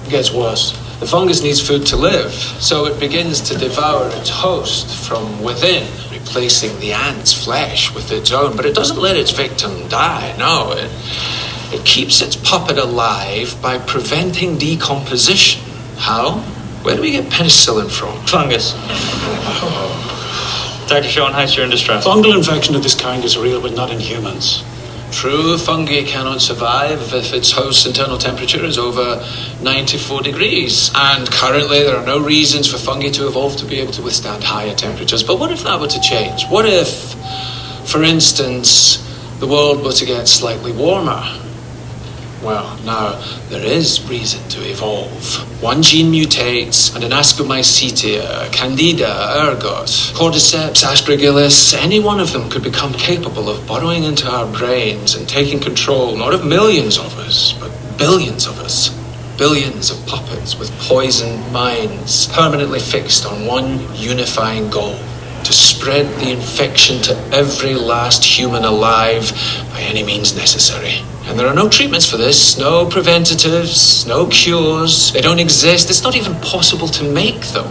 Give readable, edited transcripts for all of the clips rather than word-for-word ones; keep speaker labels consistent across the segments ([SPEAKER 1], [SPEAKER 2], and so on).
[SPEAKER 1] It gets worse. The fungus needs food to live, so it begins to devour its host from within, replacing the ant's flesh with its own. But it doesn't let its victim die, no. It keeps its puppet alive by preventing decomposition. How? Where do we get penicillin from?
[SPEAKER 2] Fungus. Dr. Schoenheiser, you're in distress.
[SPEAKER 3] Fungal infection of this kind is real, but not in humans.
[SPEAKER 1] True, fungi cannot survive if its host's internal temperature is over 94 degrees. And currently there are no reasons for fungi to evolve to be able to withstand higher temperatures. But what if that were to change? What if, for instance, the world were to get slightly warmer? Well, now, there is reason to evolve. One gene mutates, and an Ascomycetia, Candida, ergot, Cordyceps, Aspergillus, any one of them could become capable of burrowing into our brains and taking control, not of millions of us, but billions of us. Billions of puppets with poisoned minds, permanently fixed on one unifying goal: to spread the infection to every last human alive by any means necessary. And there are no treatments for this, no preventatives, no cures. They don't exist. It's not even possible to make them.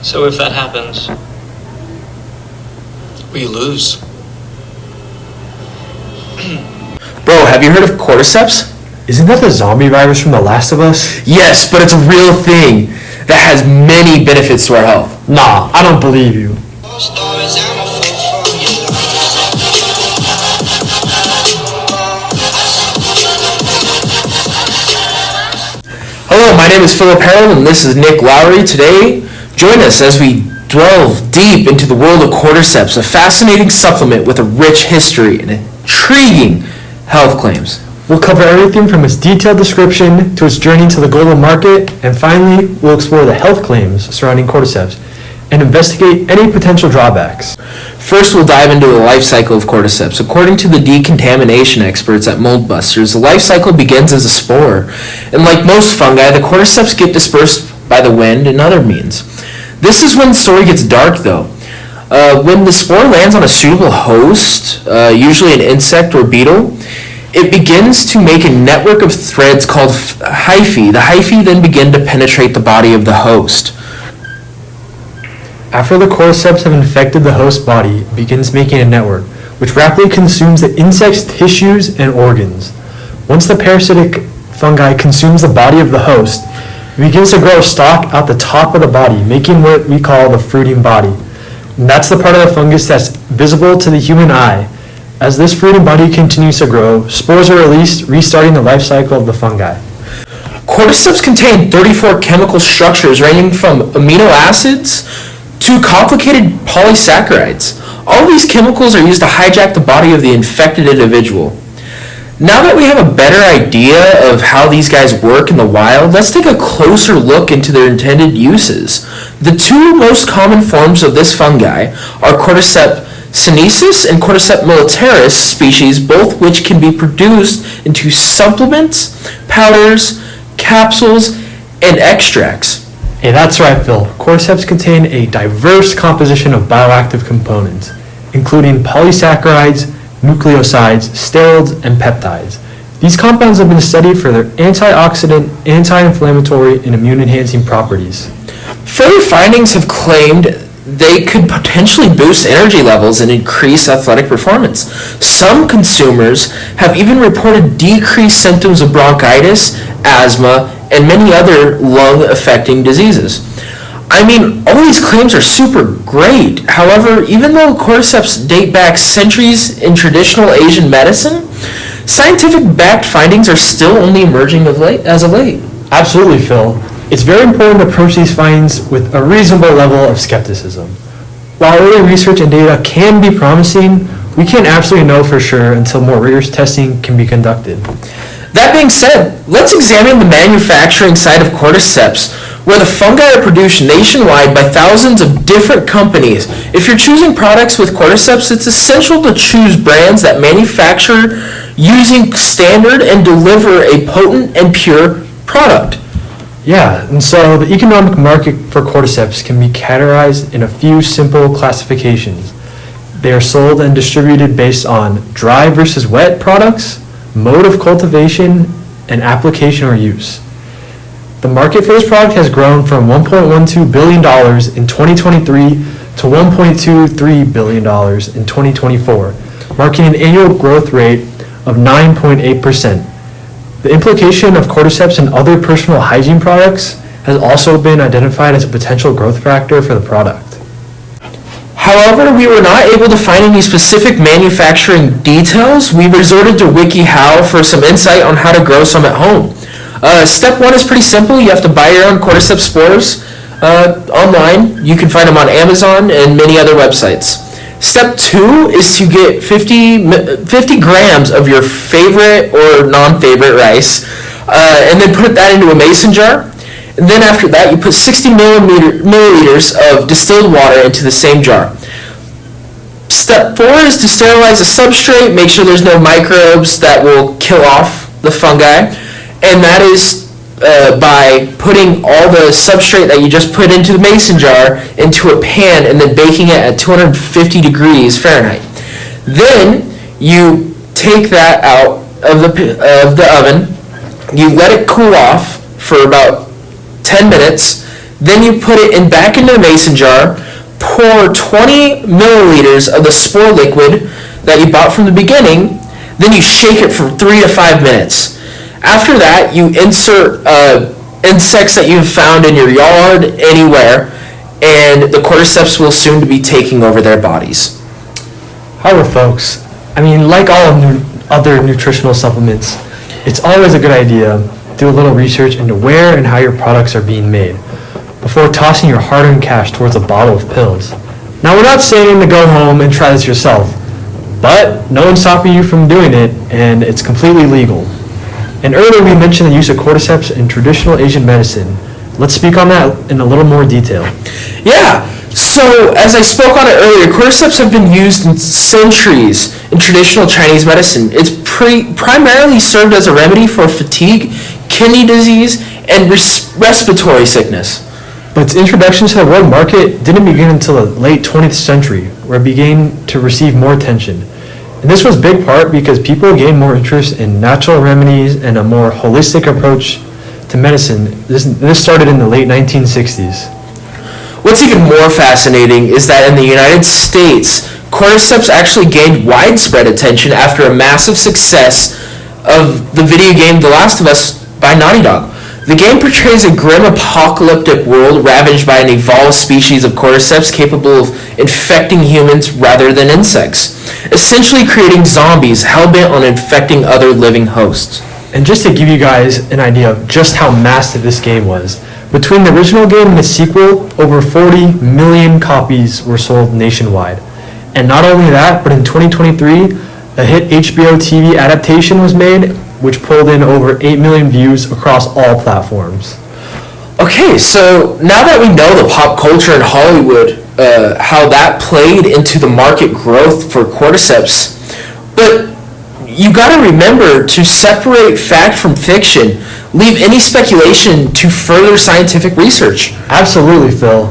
[SPEAKER 2] So if that happens,
[SPEAKER 1] we lose.
[SPEAKER 4] Bro, have you heard of cordyceps?
[SPEAKER 5] Isn't that the zombie virus from The Last of Us?
[SPEAKER 4] Yes, but it's a real thing that has many benefits to our health.
[SPEAKER 5] Nah, I don't believe you.
[SPEAKER 4] Hello, my name is Philip Harold and this is Nick Lowry. Today, join us as we delve deep into the world of cordyceps, a fascinating supplement with a rich history and intriguing health claims.
[SPEAKER 5] We'll cover everything from its detailed description to its journey to the global market, and finally, we'll explore the health claims surrounding cordyceps and investigate any potential drawbacks.
[SPEAKER 4] First, we'll dive into the life cycle of cordyceps. According to the decontamination experts at Moldbusters, the life cycle begins as a spore. And like most fungi, the cordyceps get dispersed by the wind and other means. This is when the story gets dark, though. When the spore lands on a suitable host, usually an insect or beetle, it begins to make a network of threads called hyphae. The hyphae then begin to penetrate the body of the host.
[SPEAKER 5] After the cordyceps have infected the host body, it begins making a network, which rapidly consumes the insect's tissues and organs. Once the parasitic fungi consumes the body of the host, it begins to grow a stalk out the top of the body, making what we call the fruiting body. And that's the part of the fungus that's visible to the human eye. As this fruiting body continues to grow, spores are released, restarting the life cycle of the fungi.
[SPEAKER 4] Cordyceps contain 34 chemical structures ranging from amino acids to complicated polysaccharides. All these chemicals are used to hijack the body of the infected individual. Now that we have a better idea of how these guys work in the wild, let's take a closer look into their intended uses. The two most common forms of this fungi are Cordyceps sinensis and Cordyceps militaris species, both which can be produced into supplements, powders, capsules, and extracts.
[SPEAKER 5] Hey, that's right, Phil. Cordyceps contain a diverse composition of bioactive components, including polysaccharides, nucleosides, steroids, and peptides. These compounds have been studied for their antioxidant, anti-inflammatory, and immune-enhancing properties.
[SPEAKER 4] Further findings have claimed they could potentially boost energy levels and increase athletic performance. Some consumers have even reported decreased symptoms of bronchitis, asthma, and many other lung-affecting diseases. I mean, all these claims are super great. However, even though cordyceps date back centuries in traditional Asian medicine, scientific-backed findings are still only emerging as of late.
[SPEAKER 5] Absolutely, Phil. It's very important to approach these findings with a reasonable level of skepticism. While early research and data can be promising, we can't absolutely know for sure until more rigorous testing can be conducted.
[SPEAKER 4] That being said, let's examine the manufacturing side of cordyceps, where the fungi are produced nationwide by thousands of different companies. If you're choosing products with cordyceps, it's essential to choose brands that manufacture using standard and deliver a potent and pure product.
[SPEAKER 5] Yeah, and so the economic market for cordyceps can be categorized in a few simple classifications. They are sold and distributed based on dry versus wet products, mode of cultivation, and application or use. The market for this product has grown from $1.12 billion in 2023 to $1.23 billion in 2024, marking an annual growth rate of 9.8%. The implication of cordyceps and other personal hygiene products has also been identified as a potential growth factor for the product.
[SPEAKER 4] However, we were not able to find any specific manufacturing details. We resorted to WikiHow for some insight on how to grow some at home. Step one is pretty simple. You have to buy your own cordyceps spores online. You can find them on Amazon and many other websites. Step two is to get 50 grams of your favorite or non-favorite rice, and then put that into a mason jar. And then after that, you put 60 milliliters of distilled water into the same jar. Step four is to sterilize the substrate, make sure there's no microbes that will kill off the fungi, and that is by putting all the substrate that you just put into the mason jar into a pan and then baking it at 250 degrees Fahrenheit. Then you take that out of the oven, you let it cool off for about 10 minutes, then you put it back into the mason jar, pour 20 milliliters of the spore liquid that you bought from the beginning, then you shake it for 3 to 5 minutes. After that, you insert insects that you've found in your yard, anywhere, and the cordyceps will soon be taking over their bodies.
[SPEAKER 5] However, folks, like all other nutritional supplements, it's always a good idea to do a little research into where and how your products are being made before tossing your hard-earned cash towards a bottle of pills. Now, we're not saying to go home and try this yourself, but no one's stopping you from doing it, and it's completely legal. And earlier we mentioned the use of cordyceps in traditional Asian medicine. Let's speak on that in a little more detail.
[SPEAKER 4] Yeah, so as I spoke on it earlier, cordyceps have been used in centuries in traditional Chinese medicine. It's primarily served as a remedy for fatigue, kidney disease, and respiratory sickness.
[SPEAKER 5] But its introduction to the world market didn't begin until the late 20th century, where it began to receive more attention. And this was big part because people gained more interest in natural remedies and a more holistic approach to medicine. This started in the late 1960s.
[SPEAKER 4] What's even more fascinating is that in the United States, cordyceps actually gained widespread attention after a massive success of the video game The Last of Us by Naughty Dog. The game portrays a grim apocalyptic world ravaged by an evolved species of cordyceps capable of infecting humans rather than insects, essentially creating zombies hell-bent on infecting other living hosts.
[SPEAKER 5] And just to give you guys an idea of just how massive this game was, between the original game and the sequel, over 40 million copies were sold nationwide. And not only that, but in 2023, a hit HBO TV adaptation was made, which pulled in over 8 million views across all platforms.
[SPEAKER 4] Okay, so now that we know the pop culture in Hollywood, how that played into the market growth for cordyceps, but you gotta remember to separate fact from fiction, leave any speculation to further scientific research.
[SPEAKER 5] Absolutely, Phil.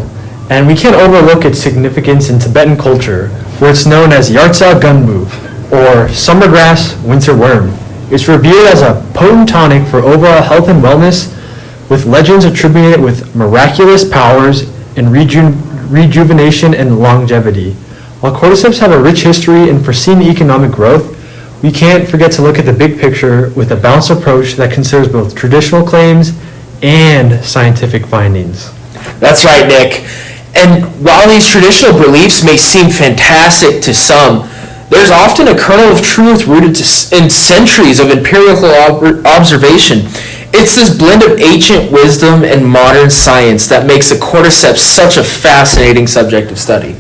[SPEAKER 5] And we can't overlook its significance in Tibetan culture, where it's known as Yartsa Gunbu, or summergrass winter worm. It's revered as a potent tonic for overall health and wellness, with legends attributing it with miraculous powers in rejuvenation and longevity. While cordyceps have a rich history and foreseen economic growth, we can't forget to look at the big picture with a balanced approach that considers both traditional claims and scientific findings.
[SPEAKER 4] That's right, Nick. And while these traditional beliefs may seem fantastic to some, there's often a kernel of truth rooted in centuries of empirical observation. It's this blend of ancient wisdom and modern science that makes the cordyceps such a fascinating subject of study.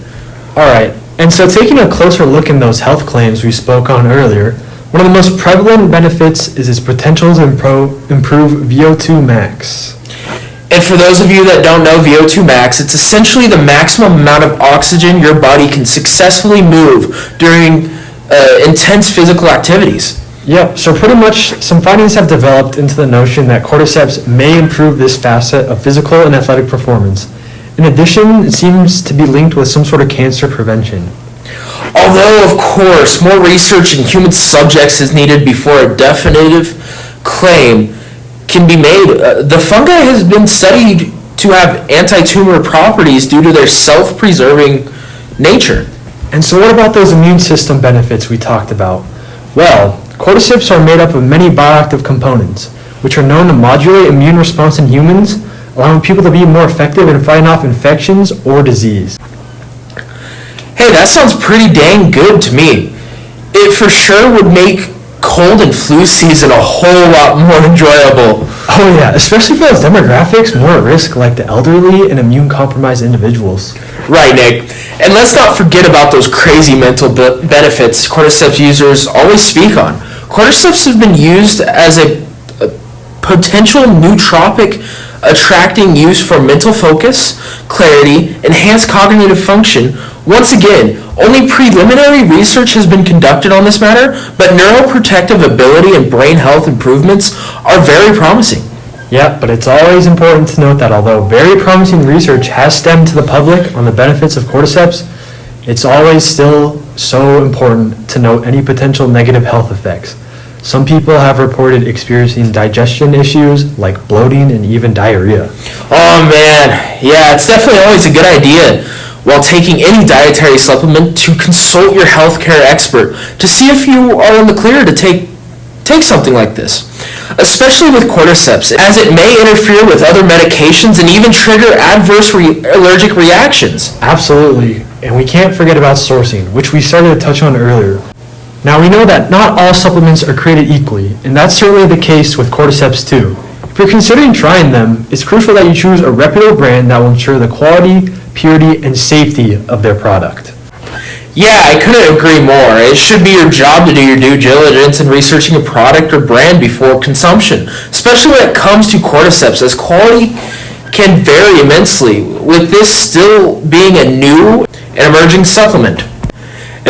[SPEAKER 5] All right, and so taking a closer look in those health claims we spoke on earlier, one of the most prevalent benefits is its potential to improve VO2 max.
[SPEAKER 4] And for those of you that don't know VO2 max, it's essentially the maximum amount of oxygen your body can successfully move during intense physical activities.
[SPEAKER 5] Yep, so pretty much some findings have developed into the notion that cordyceps may improve this facet of physical and athletic performance. In addition, it seems to be linked with some sort of cancer prevention.
[SPEAKER 4] Although, of course, more research in human subjects is needed before a definitive claim can be made. The fungi has been studied to have anti-tumor properties due to their self-preserving nature.
[SPEAKER 5] And so what about those immune system benefits we talked about? Well, cordyceps are made up of many bioactive components, which are known to modulate immune response in humans, allowing people to be more effective in fighting off infections or disease.
[SPEAKER 4] Hey, that sounds pretty dang good to me. It for sure would make cold and flu season a whole lot more enjoyable.
[SPEAKER 5] Oh yeah, especially for those demographics more at risk like the elderly and immune-compromised individuals.
[SPEAKER 4] Right, Nick. And let's not forget about those crazy mental benefits cordyceps users always speak on. Cordyceps has been used as a potential nootropic attracting use for mental focus, clarity, enhanced cognitive function. Once again, only preliminary research has been conducted on this matter, but neuroprotective ability and brain health improvements are very promising.
[SPEAKER 5] Yep, but it's always important to note that although very promising research has stemmed to the public on the benefits of cordyceps, it's always still so important to note any potential negative health effects. Some people have reported experiencing digestion issues like bloating and even diarrhea.
[SPEAKER 4] Oh man, yeah, it's definitely always a good idea while taking any dietary supplement to consult your healthcare expert to see if you are in the clear to take something like this, especially with cordyceps, as it may interfere with other medications and even trigger adverse allergic reactions.
[SPEAKER 5] Absolutely, and we can't forget about sourcing, which we started to touch on earlier. Now we know that not all supplements are created equally, and that's certainly the case with cordyceps too. If you're considering trying them, it's crucial that you choose a reputable brand that will ensure the quality, purity, and safety of their product.
[SPEAKER 4] Yeah, I couldn't agree more. It should be your job to do your due diligence in researching a product or brand before consumption, especially when it comes to cordyceps, as quality can vary immensely, with this still being a new and emerging supplement.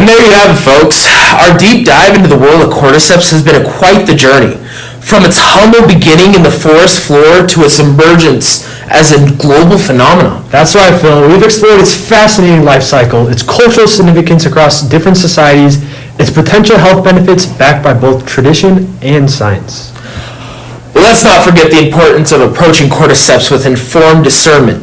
[SPEAKER 4] And there you have it, folks. Our deep dive into the world of cordyceps has been quite the journey. From its humble beginning in the forest floor to its emergence as a global phenomenon.
[SPEAKER 5] That's right, Phil. We've explored its fascinating life cycle, its cultural significance across different societies, its potential health benefits backed by both tradition and science.
[SPEAKER 4] Well, let's not forget the importance of approaching cordyceps with informed discernment.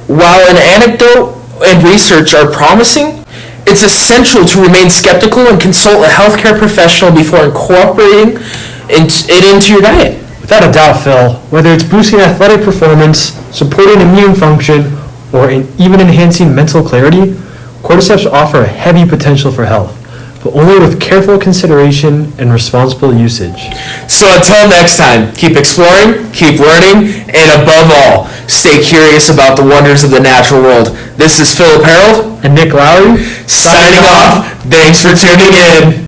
[SPEAKER 4] While an anecdote and research are promising, it's essential to remain skeptical and consult a healthcare professional before incorporating it into your diet.
[SPEAKER 5] Without a doubt, Phil, whether it's boosting athletic performance, supporting immune function, or even enhancing mental clarity, cordyceps offer a heavy potential for health, but only with careful consideration and responsible usage.
[SPEAKER 4] So until next time, keep exploring, keep learning, and above all, stay curious about the wonders of the natural world. This is Philip Harold
[SPEAKER 5] And Nick Lowry,
[SPEAKER 4] signing off. Thanks for tuning in.